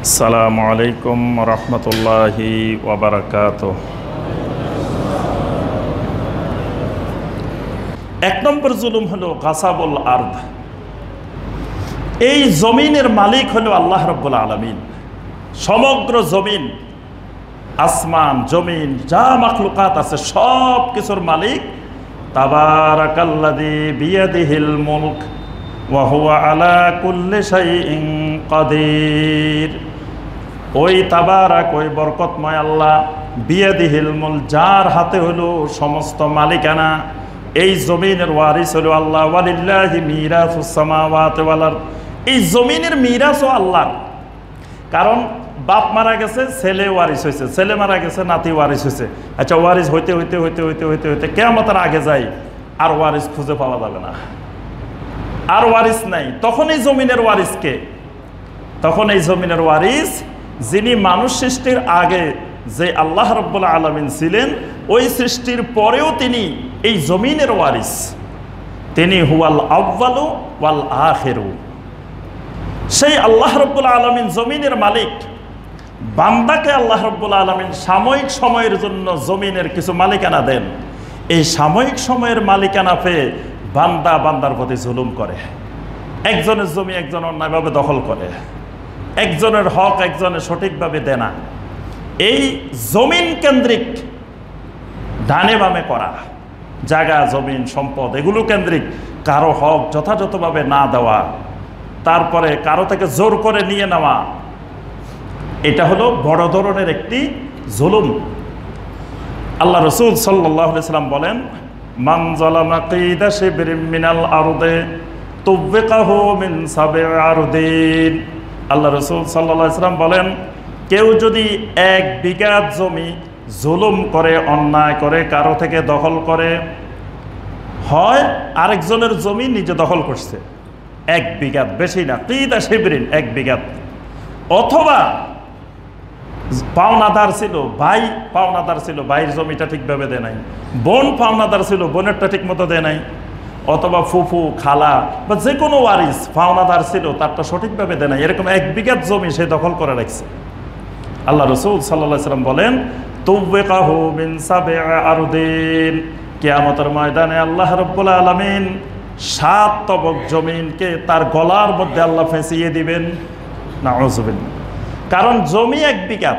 আসসালামু আলাইকুম রহমতুল্লাহি ওয়াবারাকাতুহু। এক নম্বর জুলুম হলো গাসাবুল আরদ। এই জমিনের মালিক হলো আল্লাহ রাব্বুল আলামিন। সমগ্র জমিন, আসমান, জমিন, যা মাখলুকাত আছে সব কিছুর মালিক তাবারাকাল্লাযী বিয়াদিহিল মুলক ওয়া হুয়া আলা কুল্লি শাইইন কাদির। ওই তাবারাক, ওই বরকতময় আল্লাহ, বিয়াদিহিল মুলক, যার হাতে হলো সমস্ত মালিকানা। এই জমিনের ওয়ারিস হলো আল্লাহ। ওয়ালিল্লাহি মিরাসুস সামাওয়াতি ওয়াল আরদ। এই জমিনের মিরাসও আল্লাহর। কারণ বাপ মারা গেছে, ছেলে ওয়ারিস হয়েছে, ছেলে মারা গেছে, নাতি ওয়ারিস হয়েছে। আচ্ছা, ওয়ারিস হইতে হইতে হইতে হইতে হইতে হইতে কিয়ামতের আগে যাই, আর ওয়ারিস খুঁজে পাওয়া যাবে না, আর ওয়ারিস নাই। তখন এই জমিনের ওয়ারিস কে? তখন এই জমিনের ওয়ারিস যিনি মানুষ সৃষ্টির আগে যে আল্লাহ রাব্বুল আলামিন ছিলেন, ওই সৃষ্টির পরেও তিনি এই জমিনের ওয়ারিস। তিনি হুয়াল আউয়ালু ওয়াল আখিরু। সেই আল্লাহ রাব্বুল আলামিন জমিনের মালিক। বান্দাকে আল্লাহ রাব্বুল আলামিন সাময়িক সময়ের জন্য জমিনের কিছু মালিকানা দেন। এই সাময়িক সময়ের মালিকানা পেয়ে বান্দা বান্দার প্রতি জুলুম করে। একজনের জমি একজন অন্যায়ভাবে দখল করে, একজনের হক একজনে সঠিকভাবে দেয় না। এই জমিন কেন্দ্রিক ডানে বামে করা, জায়গা, জমিন, সম্পদ, এগুলো কেন্দ্রিক কারো হক যথাযথভাবে না দেওয়া, তারপরে কারো থেকে জোর করে নিয়ে নেওয়া, এটা হলো বড় ধরনের একটি জুলুম। আল্লাহ রাসূল সাল্লাল্লাহু আলাইহি ওয়াসাল্লাম বলেন, মান যালামা কাইদা শিবরিন মিনাল আরদে তুবকাহু মিন সাব'i আরদিন। আল্লাহ রাসূল সাল্লাল্লাহু আলাইহি ওয়াসাল্লাম বলেন, কেউ যদি 1 বিঘা জমি জুলুম করে, অন্যায় করে, কারো থেকে দখল করে, হয় আরেকজনের জমি নিজে দখল করছে 1 বিঘা, বেশি না, কাইদা শিবরিন 1 বিঘা, অথবা পাওনাদার ছিল, ভাই পাওনাদার ছিল, ভাইয়ের জমিটা ঠিকভাবে দেয় নাই, বোন পাওনাদার ছিল, বোনেরটা ঠিক মতো দেয় নাই, অথবা ফুফু, খালা বা যে কোনো ওয়ারিস পাওনাদার ছিল, তারটা সঠিকভাবে দেয় নাই, এরকম 1 বিঘা জমি সে দখল করে রাখছে। আল্লাহ রাসূল সাল্লাল্লাহু আলাইহি ওয়াসাল্লাম বলেন, তুবকাহু মিন সাব'i আরদিন। কিয়ামতের ময়দানে আল্লাহ রাব্বুল আলামিন 7 তবক জমিনকে তার গলার মধ্যে আল্লাহ ফেঁসিয়ে দিবেন। নাউযুবিল্লাহ। কারণ জমি 1 বিঘা,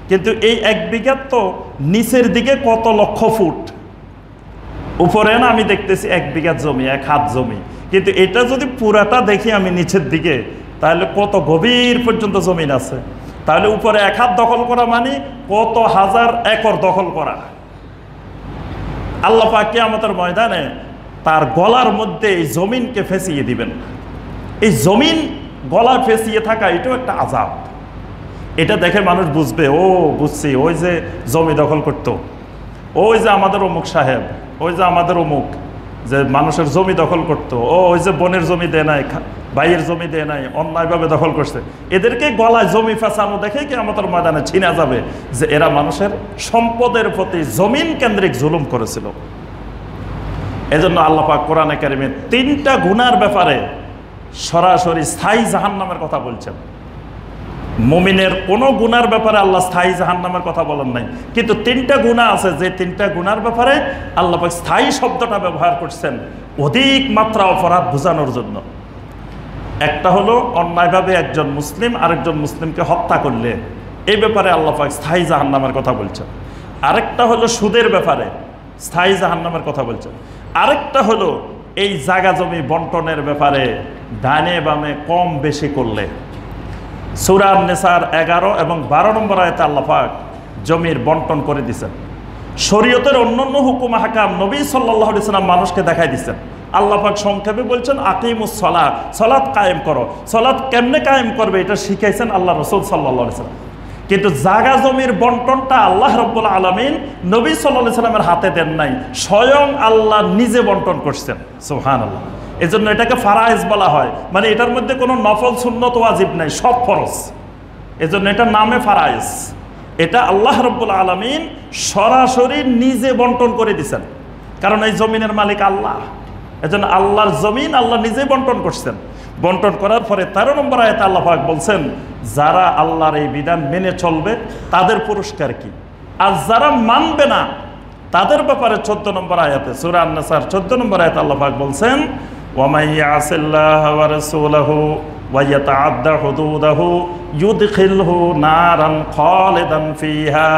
কিন্তু এই 1 বিঘা তো নিচের দিকে কত লক্ষ ফুট, উপরে না আমি দেখতেছি 1 বিঘা জমি, 1 হাত জমি, কিন্তু এটা যদি পুরাটা দেখি আমি নিচের দিকে, তাহলে কত গভীর পর্যন্ত জমিন আছে। তাহলে উপরে 1 হাত দখল করা মানে কত হাজার একর দখল করা। আল্লাহ পাক কিয়ামতের ময়দানে তার গলার মধ্যে এই জমিনকে ফেঁসিয়ে দিবেন। এই জমিন গলা ফেঁসিয়ে থাকা, এটাও একটা আযাব। এটা দেখে মানুষ বুঝবে, ও বুঝছি, ওই যে জমি দখল করতো, ওই যে আমাদের অমুক সাহেব, ওই যে আমাদের অমুক যে মানুষের জমি দখল করতো, ওই যে বোনের জমি দেয় নাই, ভাইয়ের জমি দেয় নাই, অন্যায়ভাবে দখল করছে। এদেরকে গলায় জমি ফেঁসানো দেখে কি আমাদের ময়দানে ছিনা যাবে যে এরা মানুষের সম্পদের প্রতি জমিন কেন্দ্রিক জুলুম করেছিল। এজন্য আল্লাহ পাক কোরআনে কারিমে 3টা গুনার ব্যাপারে সরাসরি স্থায়ী জাহান্নামের কথা বলছেন। মুমিনের কোনো গুনার ব্যাপারে আল্লাহ স্থায়ী জাহান্নামের কথা বলেন নাই, কিন্তু 3টা গুনাহ আছে, যে 3টা গুনার ব্যাপারে আল্লাহ পাক স্থায়ী শব্দটা ব্যবহার করছেন অধিক মাত্রা অপরাধ বোঝানোর জন্য। একটা হলো অন্যায়ভাবে একজন মুসলিম আরেকজন মুসলিমকে হত্যা করলে, এই ব্যাপারে আল্লাহ পাক স্থায়ী জাহান্নামের কথা বলছেন। আরেকটা হলো সুদের ব্যাপারে স্থায়ী জাহান্নামের কথা বলছেন। আরেকটা হলো এই জায়গা জমি বন্টনের ব্যাপারে ডানে বামে কম বেশি করলে। সূরা নিসার 11 এবং 12 নম্বর আয়াতে আল্লাহ পাক জমির বন্টন করে দিয়েছেন। শরীয়তের অন্যান্য হুকুম হাকাম নবী সাল্লাল্লাহু আলাইহি ওয়াসাল্লাম মানুষকে দেখাই দিয়েছেন। আল্লাহ পাক সংক্ষেপে বলছেন, আকিমুস সালাত, সালাত কায়েম করো। সালাত কেমনে কায়েম করবে এটা শিখাইছেন আল্লাহ রাসূল সাল্লাল্লাহু আলাইহি ওয়াসাল্লাম। কিন্তু জায়গা জমির বন্টনটা আল্লাহ রাব্বুল আলামিন নবী সাল্লাল্লাহু আলাইহি ওয়াসাল্লামের হাতে দেন নাই, স্বয়ং আল্লাহ নিজে বন্টন করছেন। সুবহানাল্লাহ। এজন্য এটাকে ফারায়েজ বলা হয়, মানে এটার মধ্যে কোনো নফল সুন্নত ওয়াজিব নাই, সব ফরজ। এজন্য এটার নামে ফারায়েজ। এটা আল্লাহ রাব্বুল আলামিন সরাসরি নিজে বন্টন করে দিয়েছেন, কারণ এই জমিনের মালিক আল্লাহ। এজন্য আল্লাহর জমিন আল্লাহ নিজেই বন্টন করছেন। বন্টন করার পরে 13 নম্বর আয়াতে আল্লাহ পাক বলছেন যারা আল্লাহর এই বিধান মেনে চলবে তাদের পুরস্কার কি, আর যারা মানবে না তাদের ব্যাপারে 14 নম্বর আয়াতে সূরা আন-নাসার 14 নম্বর আয়াতে আল্লাহ পাক বলছেন ওয়ামাই ইয়াসিল্লাহা ওয়া রাসূলাহু ওয়া ইয়াতাআদ্দা হুদুদাহু ইউদখিলহু নারান খালিদান ফিহা।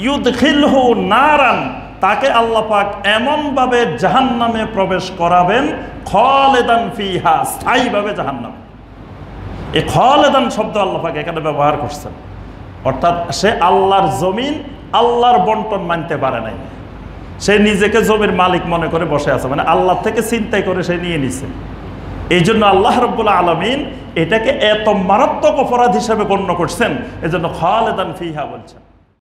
ইউদখিলহু নারান, তাকে আল্লাহ পাক এমনভাবে জাহান্নামে প্রবেশ করাবেন, খালিদান ফিহা, স্থায়ীভাবে জাহান্নামে। এই খালিদান শব্দ আল্লাহ পাক এখানে ব্যবহার করছেন, অর্থাৎ সে আল্লাহর জমিন, আল্লাহর বন্টন মানতে পারে নাই, সে নিজেকে জমির মালিক মনে করে বসে আছে, মানে আল্লাহ থেকে চিন্তাই করে সে নিয়ে নিছে। এই জন্য আল্লাহ রাব্বুল আলামিন এটাকে এত মারাত্মক অপরাধ হিসেবে গণ্য করছেন, এজন্য খালিদান ফিহা বলছেন।